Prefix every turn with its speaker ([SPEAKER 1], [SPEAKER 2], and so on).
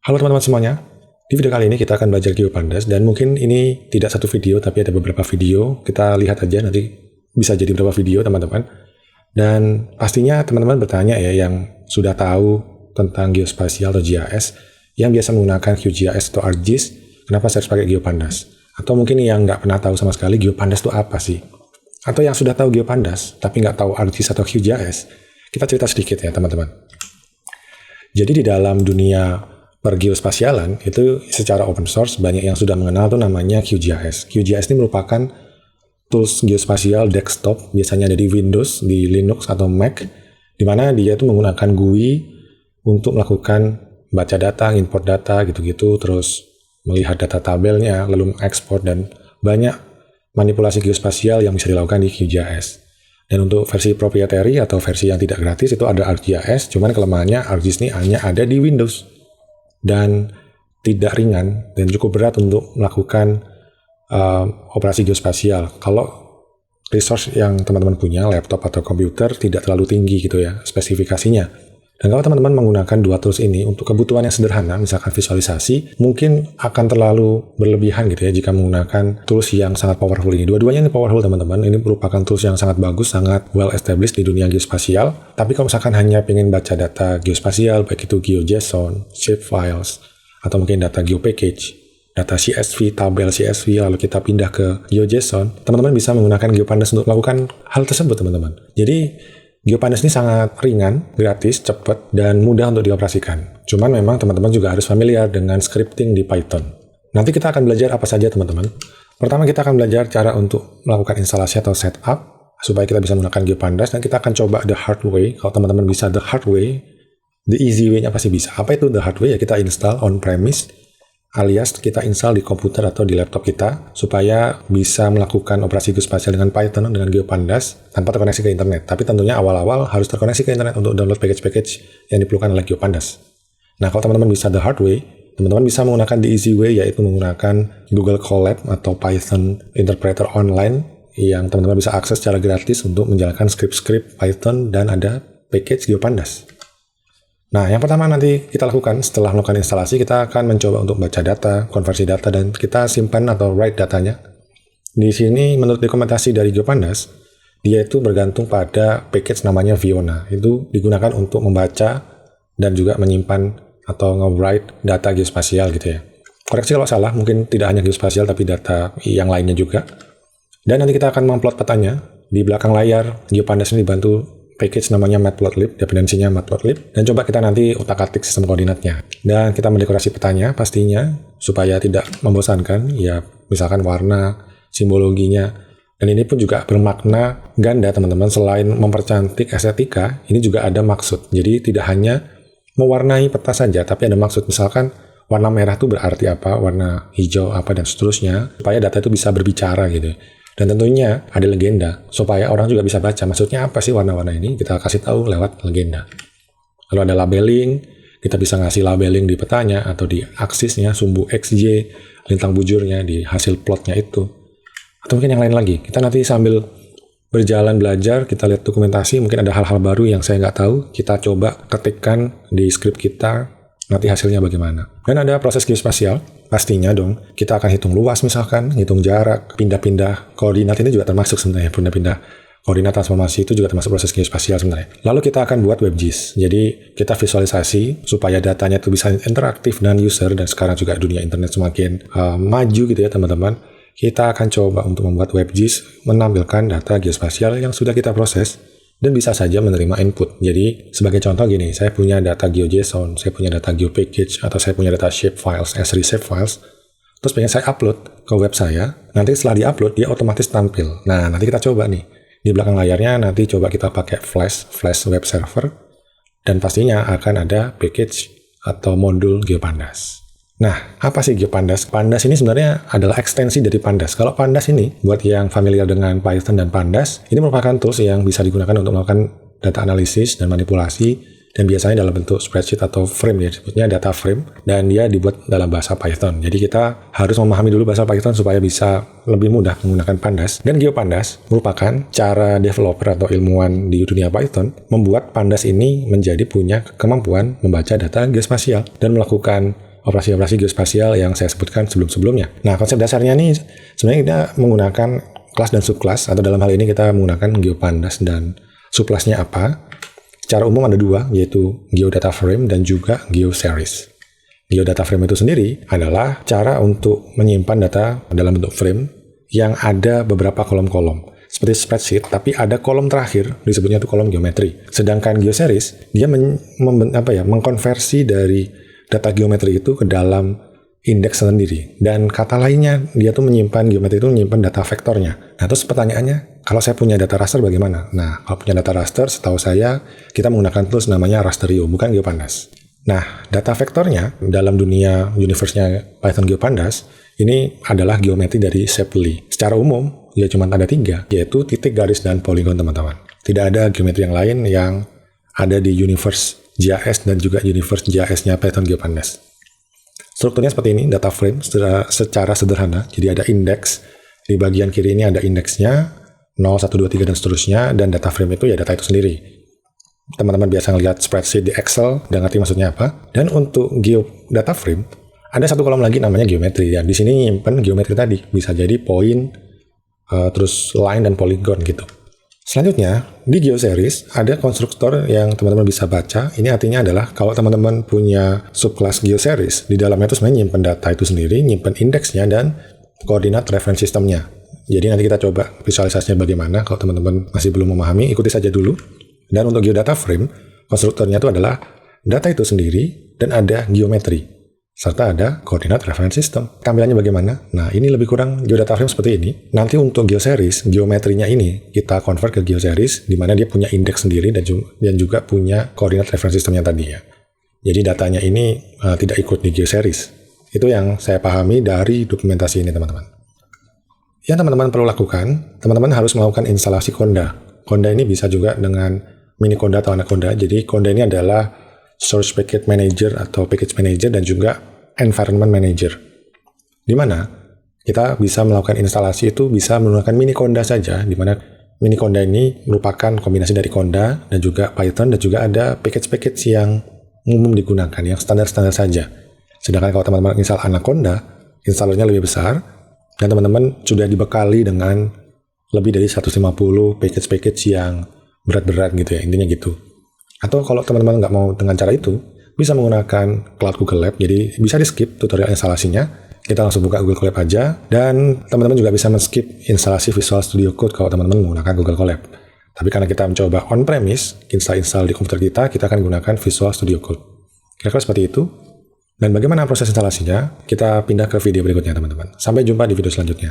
[SPEAKER 1] Halo teman-teman semuanya, di video kali ini kita akan belajar GeoPandas dan mungkin ini tidak satu video tapi ada beberapa video. Kita lihat aja nanti bisa jadi beberapa video teman-teman. Dan pastinya teman-teman bertanya ya yang sudah tahu tentang geospasial atau GIS, yang biasa menggunakan QGIS atau ArcGIS, kenapa saya harus pakai GeoPandas? Atau mungkin yang nggak pernah tahu sama sekali GeoPandas itu apa sih? Atau yang sudah tahu GeoPandas tapi nggak tahu ArcGIS atau QGIS, kita cerita sedikit ya teman-teman. Jadi di dalam dunia pergeospasialan itu secara open source banyak yang sudah mengenal tuh namanya QGIS. QGIS ini merupakan tools geospasial desktop, biasanya ada di Windows, di Linux atau Mac, di mana dia itu menggunakan GUI untuk melakukan baca data, import data gitu-gitu, terus melihat data tabelnya, lalu mengekspor, dan banyak manipulasi geospasial yang bisa dilakukan di QGIS. Dan untuk versi proprietary atau versi yang tidak gratis itu ada ArcGIS, cuman kelemahannya ArcGIS ini hanya ada di Windows. Dan tidak ringan dan cukup berat untuk melakukan operasi geospasial. Kalau resource yang teman-teman punya, laptop atau komputer, tidak terlalu tinggi gitu ya spesifikasinya. Dan kalau teman-teman menggunakan dua tools ini untuk kebutuhan yang sederhana, misalkan visualisasi, mungkin akan terlalu berlebihan gitu ya jika menggunakan tools yang sangat powerful ini. Dua-duanya ini powerful teman-teman, ini merupakan tools yang sangat bagus, sangat well established di dunia geospasial. Tapi kalau misalkan hanya pengen baca data geospasial, baik itu GeoJSON, shapefiles, atau mungkin data GeoPackage, data CSV, tabel CSV, lalu kita pindah ke GeoJSON, teman-teman bisa menggunakan GeoPandas untuk melakukan hal tersebut teman-teman. Jadi GeoPandas ini sangat ringan, gratis, cepat, dan mudah untuk dioperasikan. Cuman memang teman-teman juga harus familiar dengan scripting di Python. Nanti kita akan belajar apa saja teman-teman. Pertama kita akan belajar cara untuk melakukan instalasi atau setup, supaya kita bisa menggunakan GeoPandas, dan kita akan coba the hard way. Kalau teman-teman bisa the hard way, the easy way-nya pasti bisa. Apa itu the hard way? Ya kita install on-premise, alias kita install di komputer atau di laptop kita supaya bisa melakukan operasi geospasial dengan Python, dengan GeoPandas tanpa terkoneksi ke internet. Tapi tentunya awal-awal harus terkoneksi ke internet untuk download package-package yang diperlukan oleh GeoPandas. Nah, kalau teman-teman bisa the hard way, teman-teman bisa menggunakan the easy way, yaitu menggunakan Google Colab atau Python Interpreter Online yang teman-teman bisa akses secara gratis untuk menjalankan script-script Python dan ada package GeoPandas. Nah, yang pertama nanti kita lakukan setelah melakukan instalasi, kita akan mencoba untuk baca data, konversi data, dan kita simpan atau write datanya. Di sini menurut dokumentasi dari GeoPandas, dia itu bergantung pada package namanya Viona. Itu digunakan untuk membaca dan juga menyimpan atau nge-write data geospasial gitu ya. Koreksi kalau salah, mungkin tidak hanya geospasial tapi data yang lainnya juga. Dan nanti kita akan memplot petanya. Di belakang layar, GeoPandas ini dibantu package namanya Matplotlib, dependensinya Matplotlib, dan coba kita nanti utak-atik sistem koordinatnya. Dan kita mendekorasi petanya pastinya supaya tidak membosankan, ya misalkan warna, simbologinya, dan ini pun juga bermakna ganda teman-teman. Selain mempercantik estetika, ini juga ada maksud. Jadi tidak hanya mewarnai peta saja, tapi ada maksud. Misalkan warna merah itu berarti apa, warna hijau apa, dan seterusnya, supaya data itu bisa berbicara gitu. Dan tentunya ada legenda, supaya orang juga bisa baca maksudnya apa sih warna-warna ini, kita kasih tahu lewat legenda. Lalu ada labeling, kita bisa ngasih labeling di petanya atau di aksisnya, sumbu XY, lintang bujurnya, di hasil plotnya itu. Atau mungkin yang lain lagi. Kita nanti sambil berjalan belajar, kita lihat dokumentasi, mungkin ada hal-hal baru yang saya nggak tahu, kita coba ketikkan di script kita, nanti hasilnya bagaimana. Dan ada proses geospasial, pastinya dong, kita akan hitung luas misalkan, hitung jarak, pindah-pindah koordinat ini juga termasuk sebenarnya, pindah-pindah koordinat transformasi itu juga termasuk proses geospasial sebenarnya. Lalu kita akan buat WebGIS, jadi kita visualisasi supaya datanya itu bisa interaktif dengan user, dan sekarang juga dunia internet semakin maju gitu ya teman-teman. Kita akan coba untuk membuat WebGIS menampilkan data geospasial yang sudah kita proses, dan bisa saja menerima input. Jadi sebagai contoh gini, saya punya data GeoJSON, saya punya data GeoPackage, atau saya punya data shapefiles, S3 shapefiles, terus pengen saya upload ke web saya, nanti setelah di-upload, dia otomatis tampil. Nah, nanti kita coba nih, di belakang layarnya nanti coba kita pakai flash web server, dan pastinya akan ada package atau modul GeoPandas. Nah, apa sih GeoPandas? Pandas ini sebenarnya adalah ekstensi dari Pandas. Kalau Pandas ini, buat yang familiar dengan Python dan Pandas, ini merupakan tools yang bisa digunakan untuk melakukan data analisis dan manipulasi, dan biasanya dalam bentuk spreadsheet atau frame ya, disebutnya data frame, dan dia dibuat dalam bahasa Python. Jadi kita harus memahami dulu bahasa Python supaya bisa lebih mudah menggunakan Pandas. Dan GeoPandas merupakan cara developer atau ilmuwan di dunia Python membuat Pandas ini menjadi punya kemampuan membaca data geospasial dan melakukan operasi-operasi geospasial yang saya sebutkan sebelum-sebelumnya. Nah, konsep dasarnya nih sebenarnya kita menggunakan kelas dan subkelas, atau dalam hal ini kita menggunakan GeoPandas dan subkelasnya apa. Secara umum ada dua, yaitu GeoData Frame dan juga GeoSeries. GeoData Frame itu sendiri adalah cara untuk menyimpan data dalam bentuk frame yang ada beberapa kolom-kolom. Seperti spreadsheet, tapi ada kolom terakhir, disebutnya itu kolom geometri. Sedangkan GeoSeries, dia mengkonversi dari data geometri itu ke dalam indeks sendiri. Dan kata lainnya, dia tuh menyimpan geometri itu menyimpan data vektornya. Nah, terus pertanyaannya, kalau saya punya data raster bagaimana? Nah, kalau punya data raster, setahu saya, kita menggunakan tools namanya Rasterio, bukan GeoPandas. Nah, data vektornya dalam dunia universe-nya Python GeoPandas ini adalah geometri dari Shapley. Secara umum, ya cuma ada 3, yaitu titik, garis, dan poligon, teman-teman. Tidak ada geometri yang lain yang ada di universe GIS dan juga universe GIS-nya Python GeoPandas. Strukturnya seperti ini, data frame secara sederhana. Jadi ada indeks, di bagian kiri ini ada indeksnya, 0, 1, 2, 3, dan seterusnya, dan data frame itu ya data itu sendiri. Teman-teman biasa ngelihat spreadsheet di Excel, dan ngerti maksudnya apa. Dan untuk GeoData Frame, ada satu kolom lagi namanya geometri. Dan di sini nyimpen geometri tadi. Bisa jadi point, terus line, dan polygon gitu. Selanjutnya, di GeoSeries ada konstruktor yang teman-teman bisa baca. Ini artinya adalah kalau teman-teman punya subclass GeoSeries, di dalamnya itu sebenarnya nyimpen data itu sendiri, nyimpen indeksnya, dan koordinat reference systemnya. Jadi nanti kita coba visualisasinya bagaimana. Kalau teman-teman masih belum memahami, ikuti saja dulu. Dan untuk GeoData Frame, konstruktornya itu adalah data itu sendiri dan ada geometri, serta ada koordinat reference system. Tampilannya bagaimana? Nah, ini lebih kurang GeoData Frame seperti ini. Nanti untuk GeoSeries, geometrinya ini kita convert ke GeoSeries, di mana dia punya indeks sendiri dan juga punya koordinat reference systemnya tadi ya. Jadi datanya ini tidak ikut di GeoSeries. Itu yang saya pahami dari dokumentasi ini, teman-teman. Yang teman-teman perlu lakukan, teman-teman harus melakukan instalasi Conda. Conda ini bisa juga dengan Mini Conda atau Anaconda. Jadi Conda ini adalah Source Package Manager atau Package Manager dan juga Environment Manager. Di mana kita bisa melakukan instalasi itu bisa menggunakan Mini Conda saja, di mana Mini Conda ini merupakan kombinasi dari Conda dan juga Python, dan juga ada package-package yang umum digunakan, yang standar-standar saja. Sedangkan kalau teman-teman install Anaconda, installernya lebih besar, dan teman-teman sudah dibekali dengan lebih dari 150 package-package yang berat-berat gitu ya, intinya gitu. Atau kalau teman-teman nggak mau dengan cara itu, bisa menggunakan Cloud Google Lab, jadi bisa di-skip tutorial instalasinya, kita langsung buka Google Colab aja, dan teman-teman juga bisa men-skip instalasi Visual Studio Code kalau teman-teman menggunakan Google Colab. Tapi karena kita mencoba on-premise, install di komputer kita akan gunakan Visual Studio Code. Kira-kira seperti itu. Dan bagaimana proses instalasinya, kita pindah ke video berikutnya, teman-teman. Sampai jumpa di video selanjutnya.